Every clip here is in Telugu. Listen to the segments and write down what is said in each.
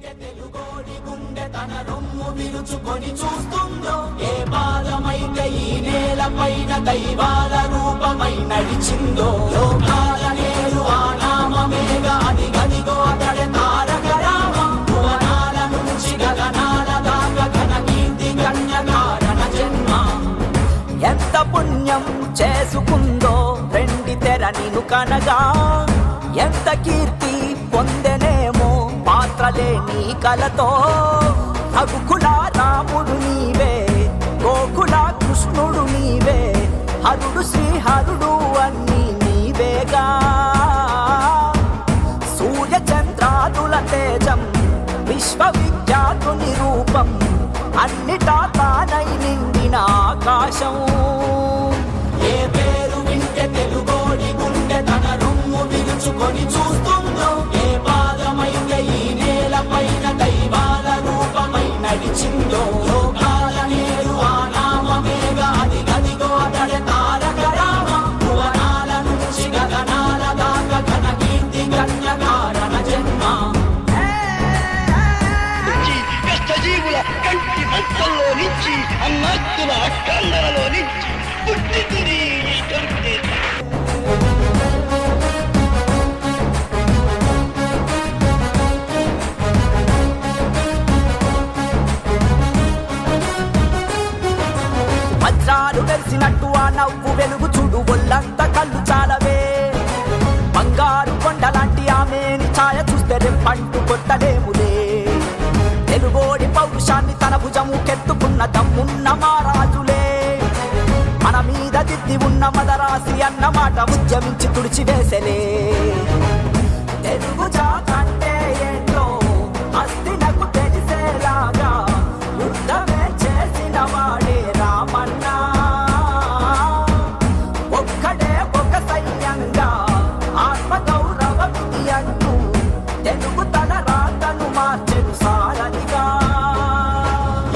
తెలుగోడి గుండె తన రొమ్ము విరుచుకొని చూస్తుందో, ఏ పాదమైతే ఈ నేలపైన దైవాల రూపమై నడిచిందో, లోకాల నేరు ఆ నామమేగా అది గదిగో అతడే తారక రామం. భువనాల నుంచి గగనాల దాకా ఘన కీర్తి కన్య కారణ జన్మ. ఎంత పుణ్యం చేసుకుందో వెండి తెర నిన్ను కనగా, ఎంత కీర్తి పొందెనేమో పాత్రలే నీ కలతో. రఘుకుల రాముడు నీవే, గోకుల కృష్ణుడు నీవే, హరుడు శ్రీహరుడు అన్నీ నీవేగా. సూర్య చంద్రాదుల తేజం విశ్వవిఖ్యాతుని రూపం, అన్నిటా తానై నిండిన ఆకాశం. ఏ పేరు వింటే తెలుగోడి గుండె తన రొమ్ము విరుచుకొని చూస్తుందో, ఏ పాదమైతే ఈ నేలపైన దైవాల రూపమై నడిచిందో, లోకాల నేరు ఆ నామమేగా అది గదిగో అతడే తారక రామం. భువనాల నుంచి గగనాల దాకా ఘన కీర్తి కన్య కారణ జన్మ. కష్టజీవుల కంటి భక్తుల్లో నుంచి అన్నాత్తుల అక్కందరలో నుంచి పుట్టింది ఈ కరుణే. వజ్రాలు వెలిసినట్టు ఆ నవ్వు వెలుగు చూడు, ఒళ్ళంత కళ్ళు చాలవే. బంగారు కొండలాంటి ఆమెని ఛాయ చూస్తే రెప్పంటూ కొట్టలేములే. తెలుగోడి పౌరుషాన్ని తన భుజము కెత్తుకున్న దమ్మున్న మారాజులే. మన మీద దిద్ది ఉన్న మదరాసి అన్నమాట ఉద్యమించి తుడిచివేసలే. తెలుగు జాతంటే ఏంటో అస్తినకు తెలిసేలాగా యుద్ధమే చేసిన వాడే రామన్నా. ఒక్కడే ఒక సైన్యంగా ఆత్మగౌరవ విధి అంటూ తెలుగు తన రాతను మార్చెను సారథిగా.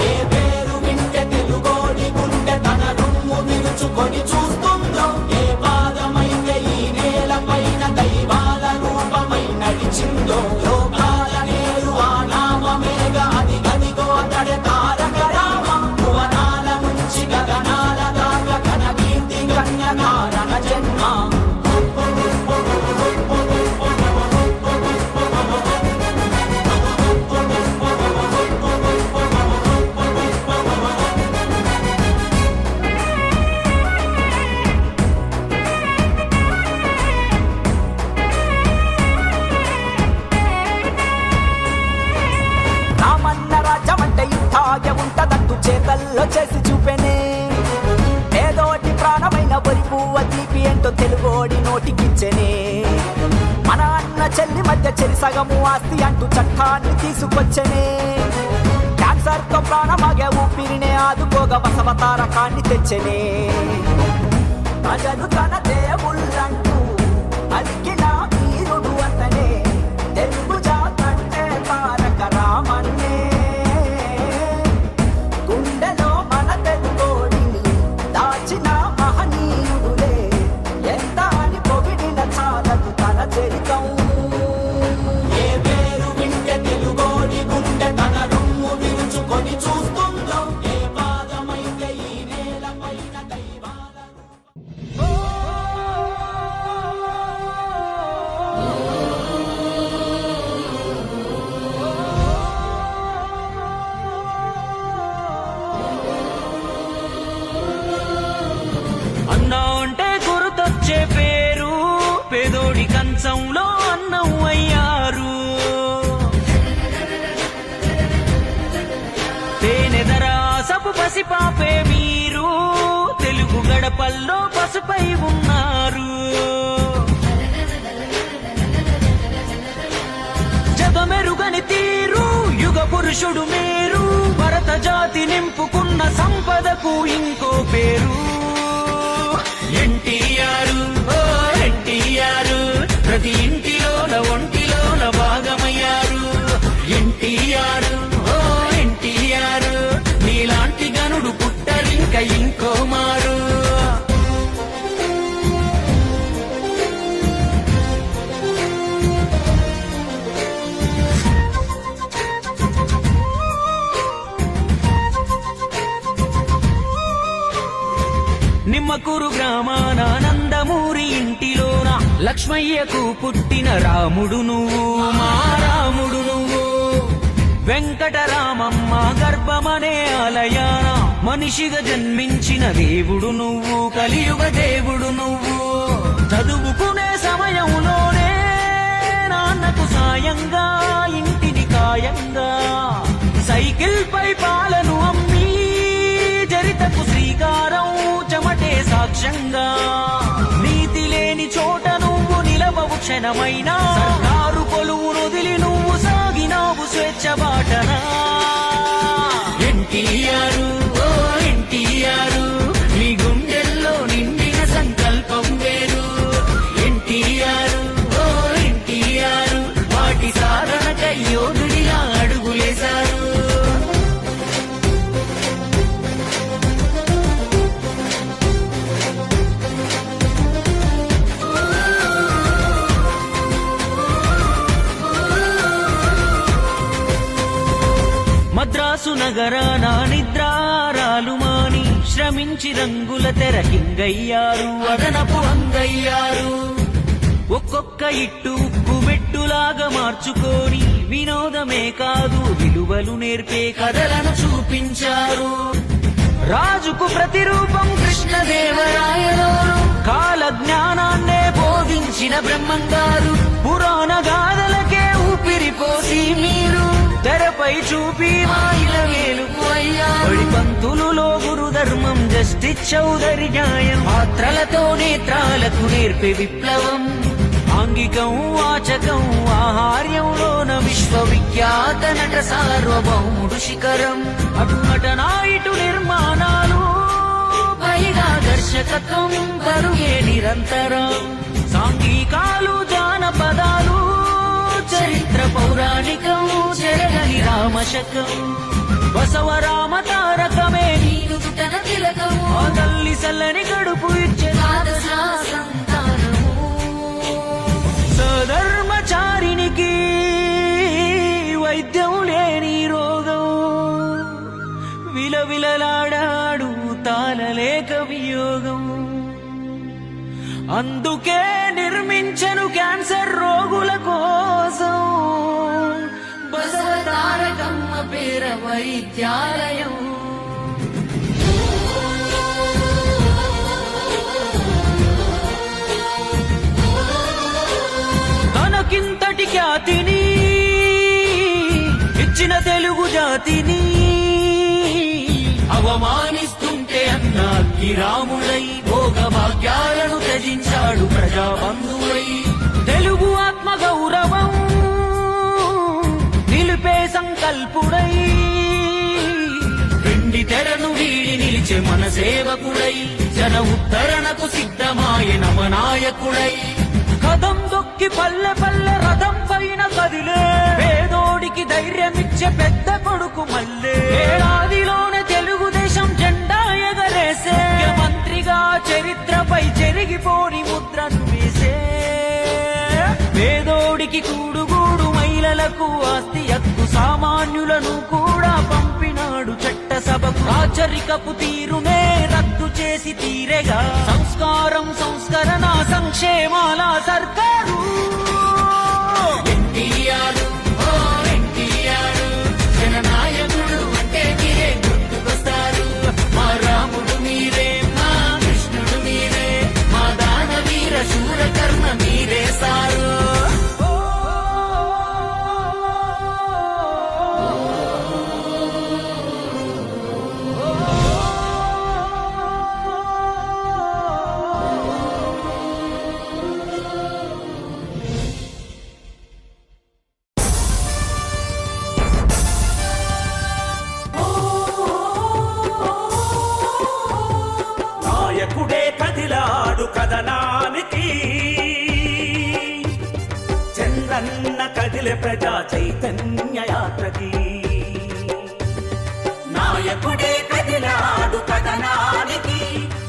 ఏ పేరు వింటే తెలుగోడి గుండె తన రొమ్ము విరుచుకొని చూస్తుందో, ఏ పాదమైతే ఈ నేలపైన దైవాల రూపమై నడిచిందో, లోకాల నేరు ఆ నామమేగా అది గదిగో అతడే తారక రామం. భువనాల నుంచి గగనాల దాకా ఘన కీర్తి కన్య కారణ జన్మ. రామన్న రాజ్యమంటే ఇట్టాగే ఉంటదంటూ చేతల్లో చేసి చూపెనే. ఏదోటి ప్రాణమైన వరి పువ్వ తీపి ఏంటో తెలుగోడి నోటికిచ్చెనే. మన అన్న చెల్లి మధ్య చెరి సగము ఆస్తి అంటూ చట్టాన్ని తీసుకొచ్చనే. క్యాన్సర్ తో ప్రాణమాగే ఊపిరినే ఆదుకోగా బసవతారకాన్ని తెచ్చనే. ప్రజలు తన దేవుళ్ళంటూ అలికిన వీరుడు అతనే, తెలుగు జాతంటే తారక రామన్నే. గుండెలో మన తెలుగోడిని దాచిన మహనీయుడులే, ఎంత అని పొగిడిన చాలదు తన చరితం. ఏ పేరు వింటే తెలుగోడి గుండె తన రొమ్ము విరుచుకొని చూస్తుందో, ఏ పాదమైతే ఈ నేలపైన దైవాల అన్నా అంటే గుర్తొచ్చే పేరు, పేదోడి కంచంలో అన్నం అయ్యారు. తేనెదర సపు పసిపాపే మీరు, తెలుగు గడపల్లో పసుపై ఉన్నారు. జగమెరుగని తీరు యుగ పురుషుడు మీరు, భరత జాతి నింపుకున్న సంపదకు ఇంకో పేరు. ఎన్టీఆర్, ఓ ఎన్టీఆర్, ప్రతి ఇంటిలోన ఒంటిలోన భాగమయ్యారు. ఎన్టీఆర్, ఓ ఎన్టీఆర్, నీలాంటి గనుడు పుట్టరింక ఇంకో మారు. లక్ష్మయ్యకు పుట్టిన రాముడు నువ్వు, మా రాముడు నువ్వు. వెంకటరామమ్మ గర్భమనే ఆలయాన మనిషిగా జన్మించిన దేవుడు నువ్వు, కలియుగ దేవుడు నువ్వు. చదువుకునే సమయంలోనే నాన్నకు సాయంగా ఇంటిని కాయంగా సైకిల్ పై పాలను అమ్మి చరితకు శ్రీకారం చెమటే సాక్ష్యంగా. నీతి లేని చోట నువ్వు నిలవవు క్షణమైనా, సర్కారు కొలువును వదిలి నువ్వు సాగినావు స్వేచ్ఛ బాటనా. ఎన్టీఆర్ ఓ ఎన్టీఆర్, నీ గుండెల్లో నిండిన సంకల్పం వేరు. ఎన్టీఆర్ ఓ ఎన్టీఆర్, వాటి సాధనకై యోధుడిలా అడుగులేశారు. మద్రాసు నగరాన నిద్రారాలు మాని శ్రమించి రంగుల తెరకింగయ్యారు, అదనపు అంగయ్యారు. ఒక్కొక్క ఇట్టు ఉక్కు మెట్టులాగా మార్చుకొని వినోదమే కాదు విలువలు నేర్పే కథలను చూపించారు. రాజుకు ప్రతిరూపం కృష్ణదేవరాయలు, కాల జ్ఞానాన్నే బోధించిన బ్రహ్మంగారు. పురాణ గాథలకే ఊపిరిపోసి మీరు తెరపై చూపి మాయిల వేలుకు అయ్యారు. పంతులులో గురు ధర్మం, జస్టిస్ చౌదరి న్యాయం, పాత్రలతో నేత్రాలకు నేర్పే విప్లవం. ఆంగికం వాచకం ఆహార్యంలోన విశ్వవిఖ్యాత నట సార్వభౌముడు శిఖరం. అటు నటనా ఇటు నిర్మాణాలు, పైగా దర్శకత్వం బరుగే నిరంతరం. సాంఘికాలు జానపదాలు, చరిత్ర పౌరాణికం చెరగని రామశకం. బసవరామ తారకమే నీరు పుట్టన తిలకము, ఆ తల్లి సల్లని గడుపు ఇచ్చే సంతానము. సధర్మచారినికి వైద్యం లేని రోగం, విలవిలలాడాడు తాళలేక వియోగం. అందుకే నిర్మించను క్యాన్సర్ రోగుల కోసం బసవ తారకమ్మ పేర వైద్యాలయం. తనకింతటి ఖ్యాతిని ఇచ్చిన తెలుగు జాతిని అవమానిస్తుంటే అన్నాకి రాముడై భోగ భాగ్యాలను త్యజించాడు ప్రజాబంధువై. తెలుగు ఆత్మ గౌరవం నిలిపే సంకల్పుడై, వెండి తెరను వీడి నిలిచే మన సేవకుడై, జన ఉద్ధరణకు సిద్ధమాయ నవనాయకుడై. కదం దొక్కి పల్లె పల్లె రథం పైన కదిలే పేదోడికి ధైర్యమిచ్చే పెద్ద కొడుకు మల్లే. ఏడాదిలోనే తెలుగుదేశం జెండా ఎగరేసే మంత్రిగా చరిత్రపై చెరిగిపోని ముద్రను వేసే. పేదోడికి కూడుగూడు, మహిళలకు ఆస్తి హక్కు, సామాన్యులను కూడా పంపినాడు చట్టసభకు. రాచరికపు తీరునే రద్దు చేసి తీరేగా సంస్కారం సంస్కరణ సంక్షేమాల సర్కారు. ఎన్టీఆర్ ఓ ఎన్టీఆర్, జననాయకుడు అంటే మీరే గుర్తుకొస్తారు. మా రాముడు మీరే, మా కృష్ణుడు మీరే, మా దానవీర శూరకర్ణ మీరే సారు. నాయకుడే కదిలాడు కథనానికి, చంద్రన్న కదిలే ప్రజా చైతన్య యాత్రకి. నాయకుడే కదిలాడు కథనానికి,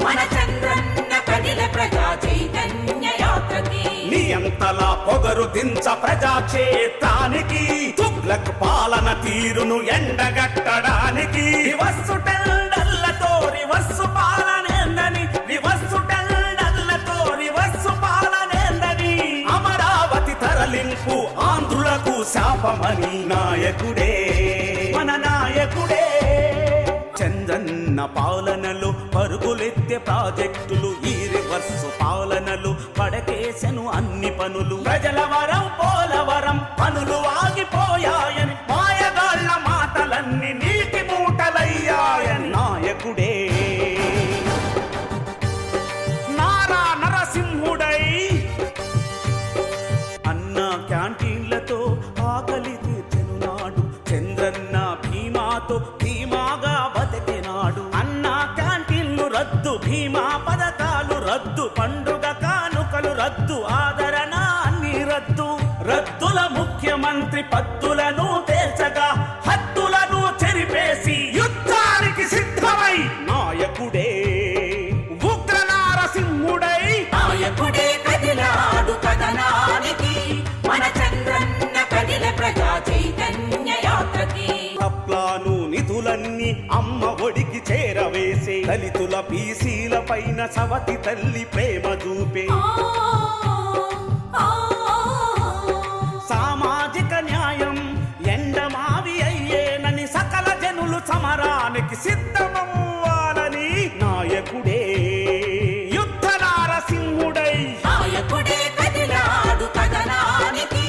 మన చంద్రన్న కదిలే ప్రజా చైతన్య యాత్రకి. నీ అంతలా పొగరు దించ ప్రజాక్షేత్రానికి, తుగ్లక్ పాలన తీరును ఎండగట్టడానికి. రివస్సు టెండర్లతో రివస్సు పాలనేందని, రివస్సు టెండర్లతో రివస్సు పాలనేందని తరలింపు ఆంధ్రులకు శాపమని నాయకుడే మన నాయకుడే. చంద్రన్న పాలనలో పరుగులెత్తే ప్రాజెక్టులు, ఈ రివర్సు పాలనలు పడకేసెను అన్ని పనులు. ప్రజల వరం పోలవరం పనులు ఆగిపోయాయని మాయగాళ్ల మాటలన్నీ నీటి మూటలయ్యాయని నాయకుడే నారా నరసింహుడై అన్న క్యాంటీన్లతో ఆకలి తీర్చెను నాడు. చంద్రన్న భీమాతో ధీమాగా బతికినాడు. అన్న క్యాంటీన్లు రద్దు, భీమా పథకాలు రద్దు, పండుగ కానుకలు రద్దు, ఆదరణ అన్ని రద్దు. రద్దుల ముఖ్యమంత్రి పద్దులను తేల్చగా హద్దులను చెరిపేసి యుద్ధానికి సిద్ధమై నాయకుడే ఉగ్ర నారసింహుడై నాయకుడే కదిలాడు కథనానికి, మన చంద్రన్న కదిల ప్రజా చైతన్య యాత్రకి. తప్లాను నిధులన్నీ అమ్మ ఒడికి చేరవేసే, దళితుల బీసీల పైన సవతి తల్లి ప్రేమ చూపే. సామాజిక న్యాయం ఎండమావి అయ్యేనని సకల జనులు సమరానికి సిద్ధమవ్వాలని నాయకుడే యుద్ధ నారసింహుడై నాయకుడే కదిలాడు కథనానికి,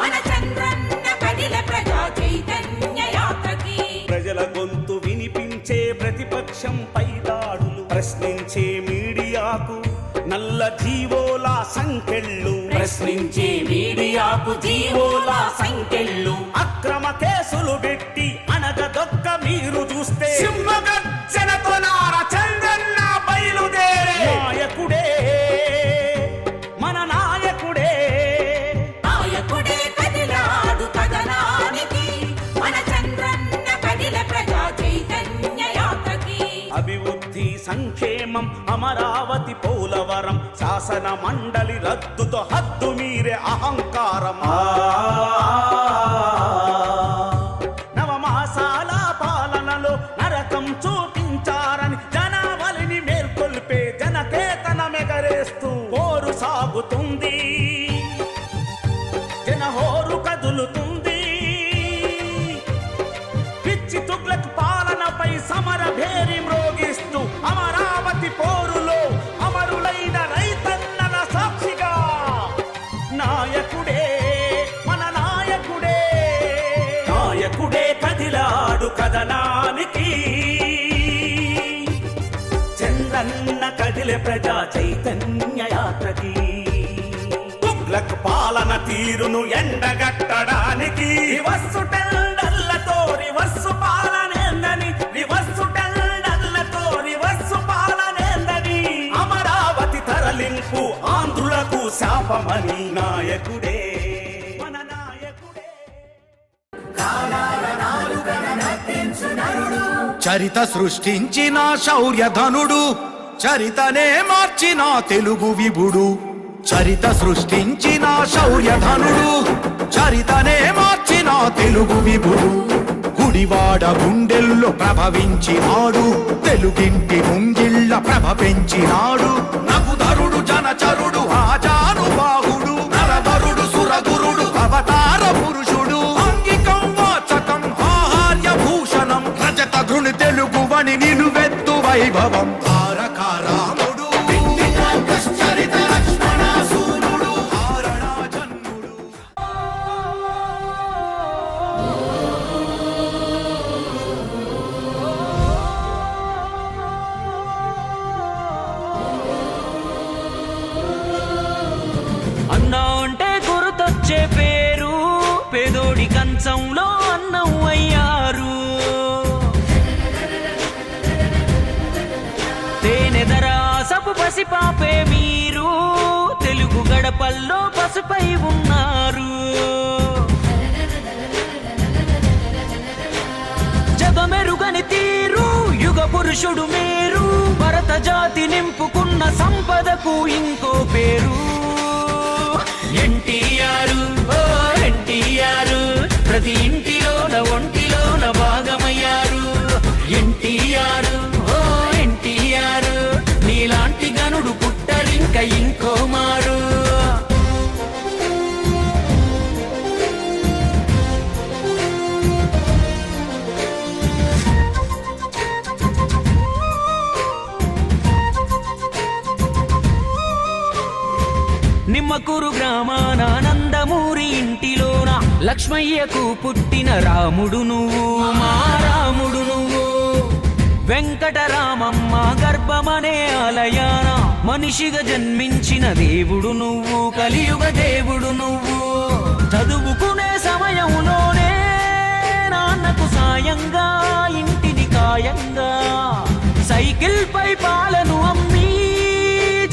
మన చంద్రన్న కదిల ప్రజా చైతన్య యాత్రకి. ప్రజల గొంతు వినిపించే ప్రతిపక్షంపై దాడులు, ప్రశ్నించే మీడియాకు నల్ల జీవోల సంకెళ్ళు, ప్రశ్నించే మీడియాకు జీవోల సంకెళ్ళు. అక్రమ కేసులు పెట్టి అనగదొక్క మీరు చూస్తే సింహగర్జనతో నార చంద్రన్న బయలుదేరే నాయకుడే మన నాయకుడే. నాయకుడే కదిలాడు కథనానికి, మన చంద్రన్న కదిల ప్రజా చైతన్య యాత్రకి. అభివృద్ధి సంక్షేమం అమరావతి పోలవరం, శాసన మండలి రద్దుతో హద్దు మీరే అహంకారం. నవమాసాల పాలనలో నరకం చూపించారని జనావళిని మేల్కొల్పే జనకేతన మెగరేస్తూ పోరు సాగుతుంది, జనహోరు కదులుతుంది. పిచ్చి తుగ్లక్ పాలనపై సమర భేరి మ్రోగిస్తూ అమరావతి పోరులో అమరులైన రైతన్నల సాక్షిగా నాయకుడే మన నాయకుడే. నాయకుడే కదిలాడు కథనానికి, చంద్రన్న కదిలే ప్రజా చైతన్య యాత్రకి. తుగ్లక్ పాలన తీరును ఎండగట్టడానికి reverse టెండర్లతో reverse పాలనేందని, reverse టెండర్లతో reverse పాలనేందని. Amaravati తరలింపు ఆంధ్రులకు శాపమని నాయకుడే మన నాయకుడే. చరిత సృష్టించిన శౌర్యధనుడు, చరితనే మార్చిన తెలుగు విభుడు. చరిత సృష్టించిన శౌర్యధనుడు, చరితనే మార్చిన తెలుగు విభుడు. గుడివాడ గుండెల్లో ప్రభవించినాడు, తెలుగింటి ముంగిళ్ళ ప్రభ పెంచినాడు. నగుధరుడు జనచరుడు ఆజానుబాహుడు, నరవరుడు సురగురుడు అవతార పురుషుడు. అంగికం వాచకం ఆహార్య భూషణం, రజత ఘృణి తెలుగువని నిలువెత్తు వైభవం. తారకారాముడు చరిత లక్ష్మణ సూర్యుడు హారణా జన్ముడు. అన్నా అంటే గుర్తొచ్చే పేరు, పేదోడి కంచంలో అన్నం అయ్యారు. తేనెదరాసపు పసిపాపే మీరు, తెలుగు గడపల్లో పసుపై ఉన్నారు. జగమెరుగని తీరు యుగ పురుషుడు మీరు, భరత జాతి నింపుకున్న సంపదకు ఇంకో పేరు. ఎన్టీఆర్ ఓ ఎన్టీఆర్, ప్రతి ఇంటిలోన ఒంటిలోన భాగమయ్యారు. ఎన్టీఆర్ ఓ ఎన్టీఆర్, నీలాంటి గనుడు పుట్టరింక ఇంకో మారు. లింకురు గ్రామాన నందమూరి ఇంటిలోన లక్ష్మయ్యకు పుట్టిన రాముడు నువ్వు, మా రాముడు నువ్వు. వెంకటరామమ్మ గర్భమనే ఆలయాన మనిషిగా జన్మించిన దేవుడు నువ్వు, కలియుగ దేవుడు నువ్వు. చదువుకునే సమయంలోనే నాన్నకు సాయంగా ఇంటిని కాయంగా సైకిల్ పై పాలను అమ్మి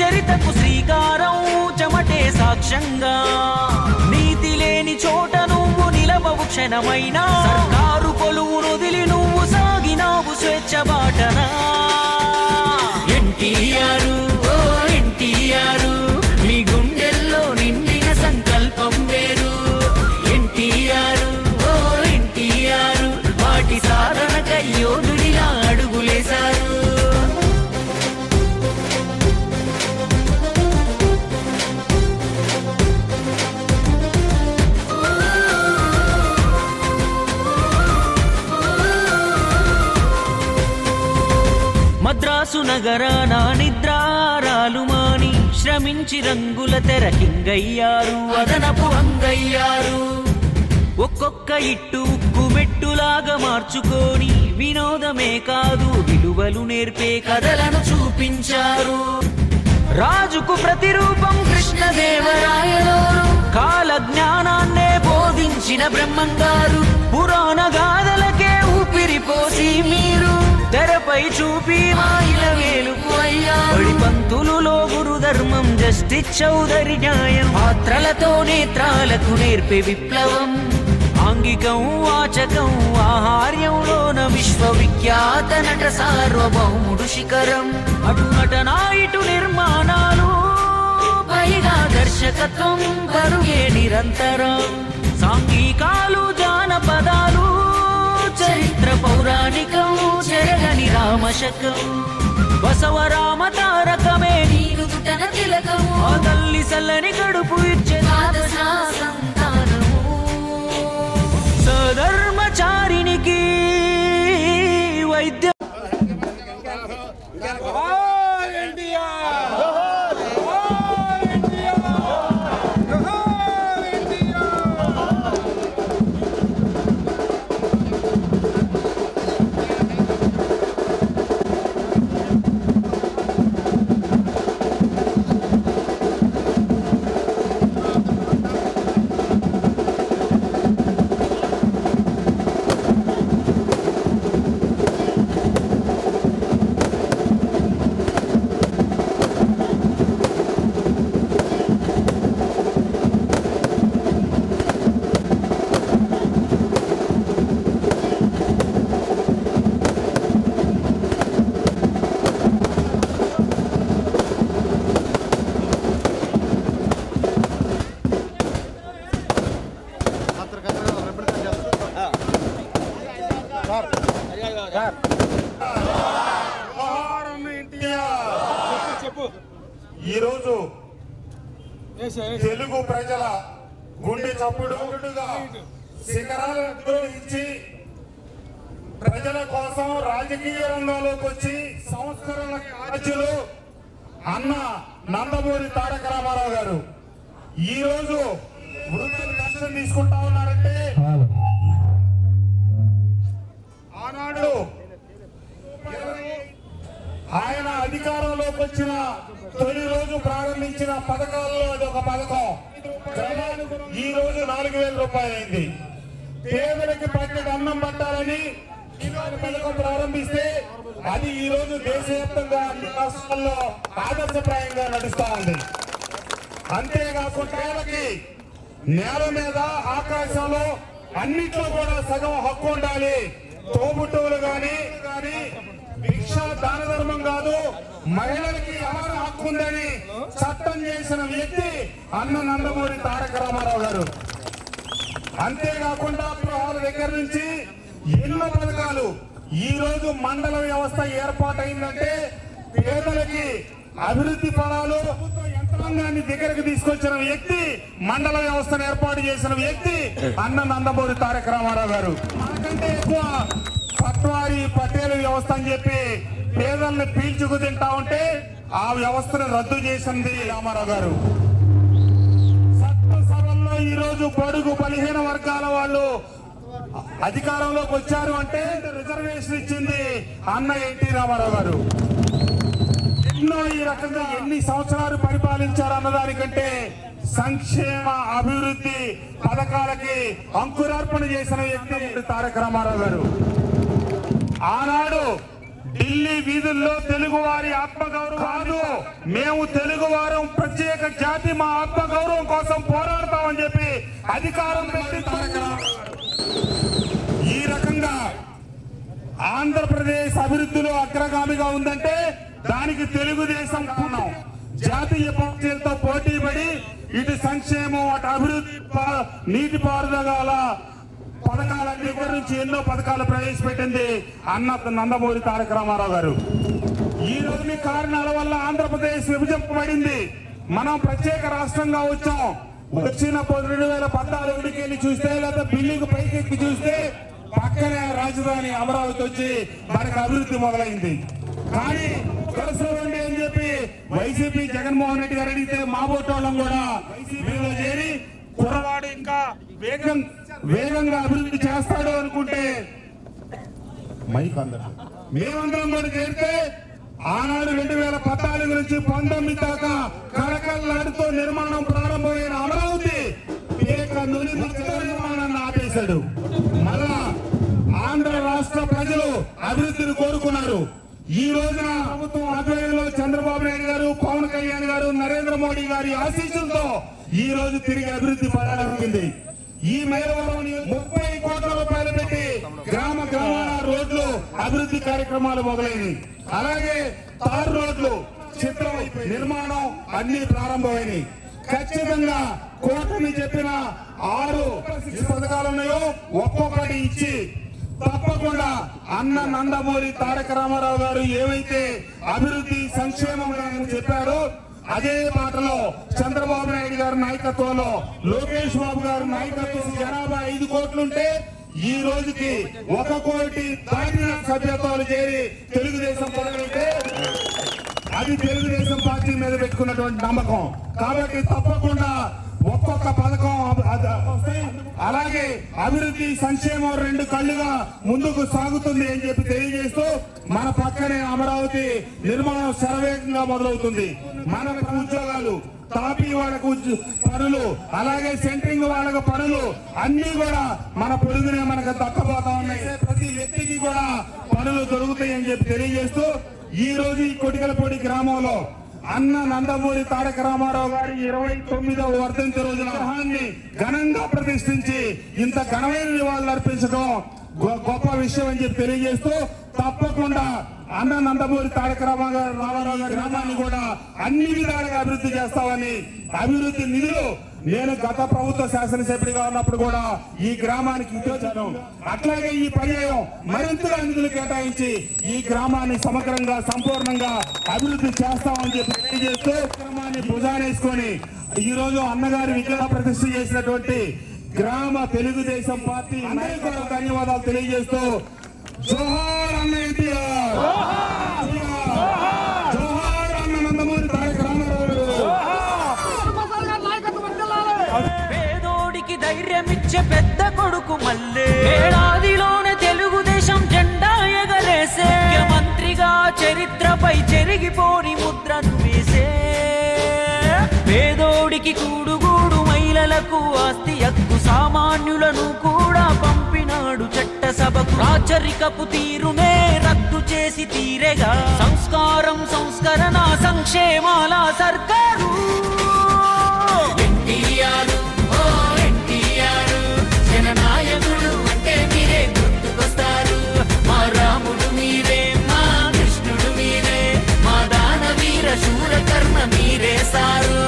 చరితకు శ్రీకారం చెమటే సాక్ష్యంగా. నీతి లేని చోట నువ్వు నిలవవు క్షణమైనా, సర్కారు కొలువును వదిలి నువ్వు సాగినావు స్వేచ్ఛ బాటనా. ఎన్టీఆర్ ఓ ఎన్టీఆర్ మీ గుండెల్లో నిండిన సంకల్పం వేరు. ఎన్టీఆర్ ఓ ఎన్టీఆర్ వాటి సాధనకై యోధుడిలా అడుగులేశారు. మద్రాసు నగరాన నిద్రారాలు మాని శ్రమించి రంగుల తెరకింగయ్యారు, అదనపు అంగయ్యారు. ఒక్కొక్క ఇట్టు ఉక్కు మెట్టులాగా మార్చుకొని వినోదమే కాదు విలువలు నేర్పే కథలను చూపించారు. రాజుకు ప్రతిరూపం కృష్ణదేవరాయలు, కాల జ్ఞానాన్నే బోధించిన బ్రహ్మంగారు. పురాణ గాథలకే ఊపిరిపోసి మీరు తెరపై చూపి మాయిల వేలుపు అయ్యారు. పంతులులో గురు ధర్మం, జస్టిస్ చౌదరి న్యాయం, పాత్రలతో నేత్రాలకు నేర్పే విప్లవం. ఆంగికం వాచకం ఆహార్యంలోన విశ్వవిఖ్యాత నట సార్వభౌముడు శిఖరం. అటు నటనా ఇటు నిర్మాణాలు పైగా దర్శకత్వం కరుగే నిరంతరం. సాంఘికాలు జానపదాలు చరిత్ర పౌరాణికం చెరగని రామశకం. బసవరామ తారకమే నీరు తుటన తిలకము, ఆ తల్లి సల్లని కడుపు ఇచ్చే సంతానము. సధర్మచారినికి వైద్య ఈరోజు తెలుగు ప్రజల గుండె చప్పుడుగా శిఖరాలను అధిరోహించి ప్రజల కోసం రాజకీయ రంగంలోకి వచ్చి సంస్కరణల రాజ్యులు అన్న నందమూరి తారక రామారావు గారు ఈ రోజు వృద్ధులు పెన్షన్ తీసుకుంటా ఉన్నారంటే ఆనాడు ఆయన అధికారంలోకి వచ్చిన తొలి రోజు ప్రారంభించిన పథకాల్లో అది ఒక పథకం. ఈ రోజు 4,000 రూపాయలు అయింది. పేదలకి పట్టెడు అన్నం పట్టాలని పథకం ప్రారంభిస్తే అది ఈ రోజు దేశవ్యాప్తంగా అన్ని రాష్ట్రాల్లో ఆదర్శప్రాయంగా నడుస్తా ఉంది. అంతేకాకుండా పేదలకి నేల మీద ఆకాశంలో అన్నిట్లో కూడా సగం హక్కు ఉండాలి. తోబుట్టువులు గాని భిక్ష దాన ధర్మం కాదు, మహిళలకి ఎవరు హక్కు ఉందని చట్టం చేసిన వ్యక్తి అన్న నందమూరి తారక రామారావు గారు. అంతేకాకుండా గృహాల దగ్గర నుంచి ఎన్నో పథకాలు. ఈ రోజు మండల వ్యవస్థ ఏర్పాటైందంటే పేదలకి అభివృద్ధి ఫలాలు యంత్రాంగాన్ని దగ్గరకు తీసుకొచ్చిన వ్యక్తి, మండల వ్యవస్థను ఏర్పాటు చేసిన వ్యక్తి అన్న నందమూరి తారక రామారావు గారు. మనకంటే ఎక్కువ పట్వారీ పటేల్ వ్యవస్థ అని చెప్పి పేదల్ని పీల్చుకు తింటా ఉంటే ఆ వ్యవస్థను రద్దు చేసింది రామారావు గారు. ఈ రోజు బడుగు బలహీన వర్గాల వాళ్ళు అధికారంలోకి వచ్చారు అంటే రిజర్వేషన్ ఇచ్చింది అన్న ఎన్టీ రామారావు గారు. ఎన్నో ఈ రకంగా ఎన్ని సంవత్సరాలు పరిపాలించారు అన్నదానికంటే సంక్షేమ అభివృద్ధి పథకాలకి అంకురార్పణ చేసిన వ్యక్తి తారక రామారావు గారు. ఆనాడు ఢిల్లీ వీధుల్లో తెలుగు వారి ఆత్మగౌరవం కాదు, మేము తెలుగు వారం ప్రత్యేక జాతి, మా ఆత్మగౌరవం కోసం పోరాడతామని చెప్పి అధికారం పెట్టి తారక రామారావు ఈ రకంగా ఆంధ్రప్రదేశ్ అభివృద్ధిలో అగ్రగామిగా ఉందంటే దానికి తెలుగుదేశం కారణం. జాతీయ పార్టీలతో పోటీ పడి ఇటు సంక్షేమం అటు అభివృద్ధి నీటిపారుదల పథకాలన్నీ గురించి ఎన్నో పథకాలు ప్రవేశపెట్టింది అన్న నందమూరి తారక రామారావు గారు. ఈ రోజు కారణాల వల్ల ఆంధ్రప్రదేశ్ విభజింపబడింది. మనం ప్రత్యేక రాష్ట్రంగా వచ్చాం. వచ్చిన 2014 వెళ్ళి చూస్తే లేదా బిల్డింగ్ పైకి చూస్తే పక్కనే రాజధాని అమరావతి వచ్చి మనకు అభివృద్ధి మొదలైంది. కానీ కలసండి అని చెప్పి వైసీపీ జగన్మోహన్ రెడ్డి గారు అడిగితే మా బోటోళ్ళం కూడా వైసీపీలో చేరి కుర్రవాడు ఇంకా వేగంగా అభివృద్ధి చేస్తాడు అనుకుంటే మేమందరం కూడా చేరితే ఆనాడు 2014 నుంచి 19 దాకా కళకళలాడుతూ నిర్మాణం ప్రారంభమైన అమరావతి నిర్మాణాన్ని ఆపేశాడు. మళ్ళా ఆంధ్ర రాష్ట్ర ప్రజలు అభివృద్ధిని కోరుకున్నారు. ఈ రోజున ప్రభుత్వం ఆధ్వర్యంలో చంద్రబాబు నాయుడు గారు, పవన్ కళ్యాణ్ గారు, నరేంద్ర మోడీ గారి ఆశీస్సులతో ఈ రోజు తిరిగి అభివృద్ధి ప్రారంభించింది. ఈ మేరవరం 30 కోట్ల రూపాయలు పెట్టి గ్రామ గ్రామాల రోడ్లు అభివృద్ధి కార్యక్రమాలు మొదలైనవి. అలాగే తారు రోడ్లు చిత్రం నిర్మాణం అన్ని ప్రారంభమైనవి. ఖచ్చితంగా కోటమి చెప్పిన 6 పథకాలు ఉన్నాయో ఒక్కొక్కటి ఇచ్చి తప్పకుండా అన్న నందమూరి తారక రామారావు గారు ఏవైతే అభివృద్ధి సంక్షేమం చెప్పారో అదే మాటలో చంద్రబాబు నాయుడు గారి నాయకత్వంలో, లోకేష్ బాబు గారి నాయకత్వం జనాభా 5 కోట్లుంటే ఈ రోజుకి 1 కోటి దాటిన సభ్యత్వాలు చేరి తెలుగుదేశం పొందగలిగితే అది తెలుగుదేశం పార్టీ మీద పెట్టుకున్నటువంటి నమ్మకం. కాబట్టి తప్పకుండా ఒక్కొక్క పథకం అలాగే అభివృద్ధి సంక్షేమం 2 కళ్ళుగా ముందుకు సాగుతుంది అని చెప్పి తెలియజేస్తూ మన పక్కనే అమరావతి నిర్మాణం శరవేగంగా మొదలవుతుంది. మనకు ఉద్యోగాలు, తాపీ వాళ్ళకు పనులు, అలాగే సెంట్రింగ్ వాళ్ళకు పనులు అన్ని కూడా మన పొరుగునే మనకు దక్కబోతా ఉన్నాయి. ప్రతి వ్యక్తికి కూడా పనులు దొరుకుతాయి అని చెప్పి తెలియజేస్తూ ఈ రోజు ఈ కొటికలపూడి గ్రామంలో అన్న నందమూరి తారక రామారావు గారి 29వ వర్ధంతి రోజున విగ్రహాన్ని ఘనంగా ప్రతిష్ఠించి ఇంత ఘనమైన నివాళులు అర్పించడం గొప్ప విషయం అని చెప్పి తెలియజేస్తూ తప్పకుండా అన్న నందమూరి తారక రామారావు గారి గ్రామాన్ని కూడా అన్ని విధాలుగా అభివృద్ధి చేస్తామని, అభివృద్ధి నిధులు నేను గత ప్రభుత్వ శాసనసభ్యుడిగా ఉన్నప్పుడు కూడా ఈ గ్రామానికి ఇచ్చాను. అట్లాగే ఈ పర్యాయం మరింతగా నిధులు కేటాయించి ఈ గ్రామాన్ని సమగ్రంగా సంపూర్ణంగా అభివృద్ధి చేస్తామని చెప్పి తెలియజేస్తూ గ్రామాన్ని భుజానేసుకొని ఈ రోజు అన్నగారి విగ్రహ ప్రతిష్ఠ చేసినటువంటి గ్రామ తెలుగుదేశం పార్టీ అందరికీ కూడా ధన్యవాదాలు తెలియజేస్తూ జోహార్ అన్న ఎన్టీఆర్, జోహార్ అన్న నందమూరి తారక రామారావు. పేదోడికి ధైర్యమిచ్చే పెద్ద కొడుకు మల్లే ఏడాదిలోనే తెలుగుదేశం జెండా ఎగరేసే మంత్రిగా చరిత్రపై చెరిగిపోని ముద్రను వేసే పేదోడికి కూడుగూడు మహిళలకు ఆస్తి హక్కు సామాన్యులను కూడా పంపినాడు చట్టసభకు రాచరికపు తీరునే రద్దు చేసి తీరేగా సంస్కారం సంస్కరణ సంక్షేమాల సర్కారు జననాయకుడు అంటే మీరే గుర్తుకొస్తారు మా రాముడు మీరే మా కృష్ణుడు మీరే మా దానవీర శూరకర్ణ మీరే సారు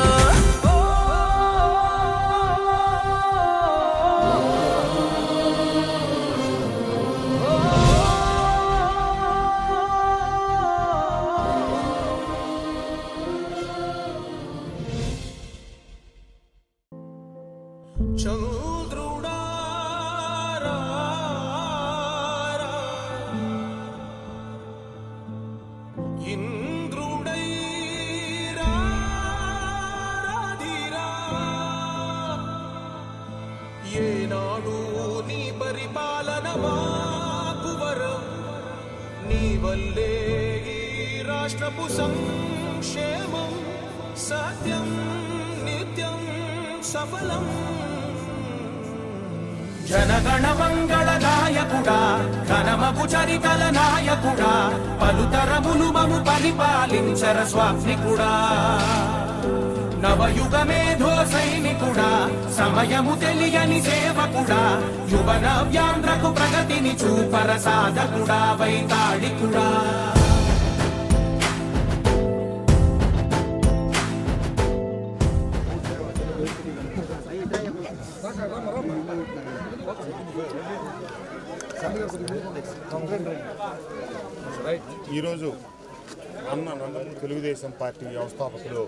నాడు నీ పరిపాలన మాకు వరం, నీ వల్లే ఈ రాష్ట్రపు సంక్షేమం సత్యం నిత్యం సఫలం. జనగణ మంగళ నాయకుడా, ఘనమగు చరితల నాయకుడా, పలుతరములు మము పరిపాలించర స్వామికుడా. నవయుగ మేధో సైనికుడా, సమయము తెలియని సేవకుడా, యువన వ్యాంధ్రకు ప్రగతిని చూపర సాధకుడా, వైతాళికుడా. ఈరోజు అన్న నందమూరి తెలుగుదేశం పార్టీ వ్యవస్థాపకులు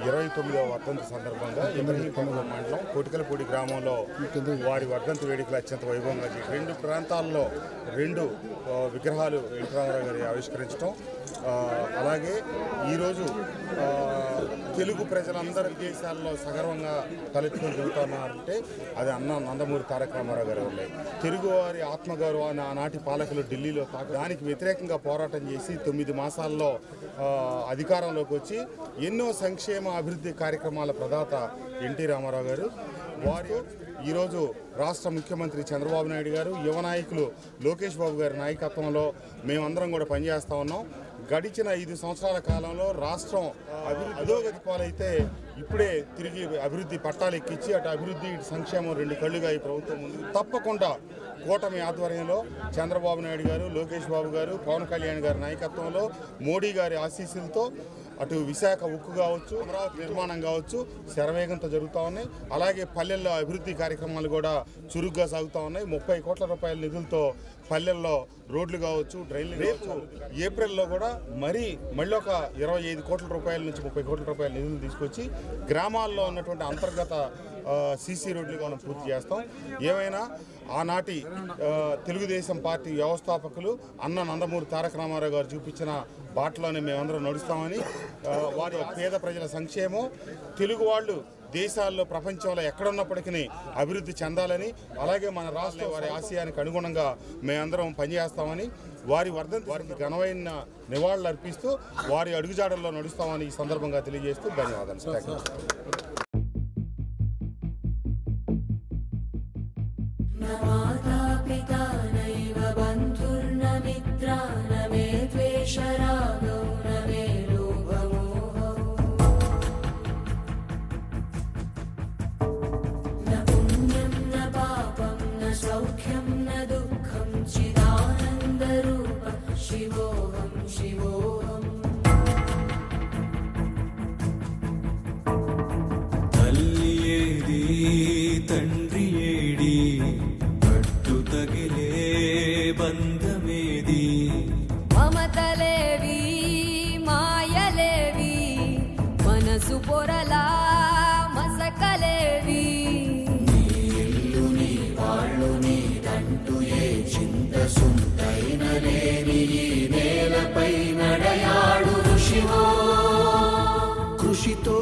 29వ వర్ధంతి సందర్భంగా ఇబ్రహీంపట్నం మండలం కోటికలపూడి గ్రామంలో వారి వర్ధంతి వేడుకలు అత్యంత వైభవంగా రెండు ప్రాంతాల్లో 2 విగ్రహాలు ఎన్టీ రామారావు గారి ఆవిష్కరించడం, అలాగే ఈరోజు తెలుగు ప్రజలందరి దేశాల్లో సగర్వంగా తలెత్తుకొని తిరుగుతున్నారంటే అది అన్న నందమూరి తారక రామారావు గారు ఉన్నాయి. తెలుగువారి ఆత్మగౌరవాన్ని ఆనాటి పాలకులు ఢిల్లీలో దానికి వ్యతిరేకంగా పోరాటం చేసి 9 మాసాల్లో అధికారంలోకి వచ్చి ఎన్నో సంక్షేమ అభివృద్ధి కార్యక్రమాల ప్రదాత ఎన్టీ రామారావు గారు. వారు ఈరోజు రాష్ట్ర ముఖ్యమంత్రి చంద్రబాబు నాయుడు గారు, యువ నాయకులు లోకేష్ బాబు గారి నాయకత్వంలో మేమందరం కూడా పనిచేస్తూ ఉన్నాం. గడిచిన 5 సంవత్సరాల కాలంలో రాష్ట్రం అధోగతి పాలైతే ఇప్పుడే తిరిగి అభివృద్ధి పట్టాలెక్కించి అటు అభివృద్ధి ఇటు సంక్షేమం 2 కళ్ళుగా ఈ ప్రభుత్వం ముందు తప్పకుండా కూటమి ఆధ్వర్యంలో చంద్రబాబు నాయుడు గారు, లోకేష్ బాబు గారు, పవన్ కళ్యాణ్ గారి నాయకత్వంలో, మోడీ గారి ఆశీస్సులతో అటు విశాఖ ఉక్కు కావచ్చు, అమరావతి నిర్మాణం కావచ్చు శరవేగంతో జరుగుతూ ఉన్నాయి. అలాగే పల్లెల్లో అభివృద్ధి కార్యక్రమాలు కూడా చురుగ్గా సాగుతూ ఉన్నాయి. 30 కోట్ల రూపాయల నిధులతో పల్లెల్లో రోడ్లు కావచ్చు, డ్రైన్లు కావచ్చు. ఏప్రిల్లో కూడా మళ్ళీ ఒక 25 కోట్ల రూపాయల నుంచి 30 కోట్ల రూపాయల నిధులు తీసుకొచ్చి గ్రామాల్లో ఉన్నటువంటి అంతర్గత సీసీ రోడ్లుగా మనం పూర్తి చేస్తాం. ఏమైనా ఆనాటి తెలుగుదేశం పార్టీ వ్యవస్థాపకులు అన్న నందమూరి తారక రామారావు గారు చూపించిన బాటలోనే మేమందరం నడుస్తామని, వారి పేద ప్రజల సంక్షేమం, తెలుగు వాళ్ళు దేశాల్లో ప్రపంచంలో ఎక్కడున్నప్పటికీ అభివృద్ధి చెందాలని, అలాగే మన రాష్ట్రం వారి ఆశయానికి అనుగుణంగా మేమందరం పనిచేస్తామని, వారికి ఘనమైన నివాళులు అర్పిస్తూ వారి అడుగుజాడల్లో నడుస్తామని ఈ సందర్భంగా తెలియజేస్తూ ధన్యవాదాలు. తల్లి ఏది తండ్రి ఏడి, పట్టు తగిలే బంధమేది, మమతలేవి మాయలేవి, మనసు పొరలా మసకలేవి, నీ ఇల్లు నీ వాళ్ళు నీదంటూ ఏ చింత సుంతైన లేని ఈ నేలపై నడయాడు ఋషివో. కృషితో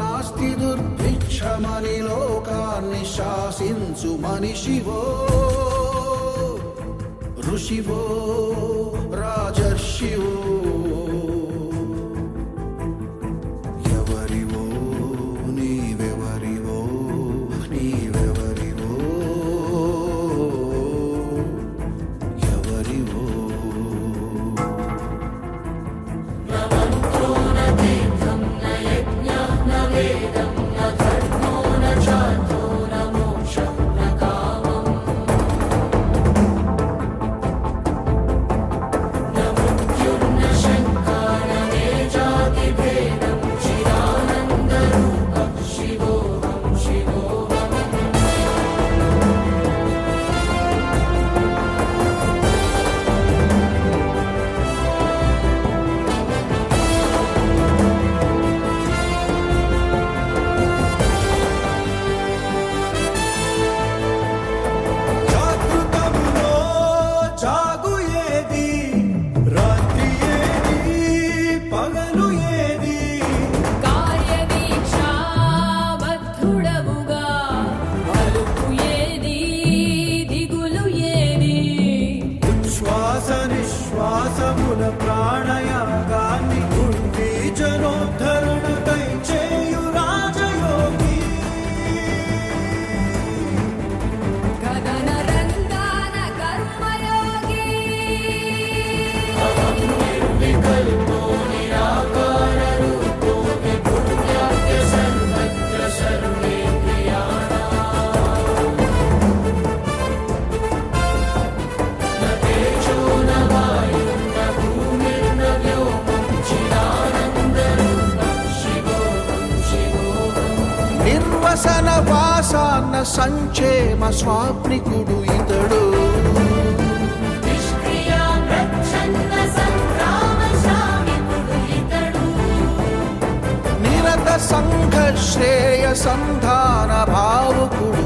నాస్తి దుర్భిక్షమని లోకాన్ని శాసించు మనిషివో, ఋషివో రాజర్షివో. ఎవరివో నీవెవరివో, నీవెవరివో ఎవరివో. న సంక్షేమ స్వాప్నికుడు ఇతడు. నిరత సంఘ శ్రేయ సంధాన భావుకుడు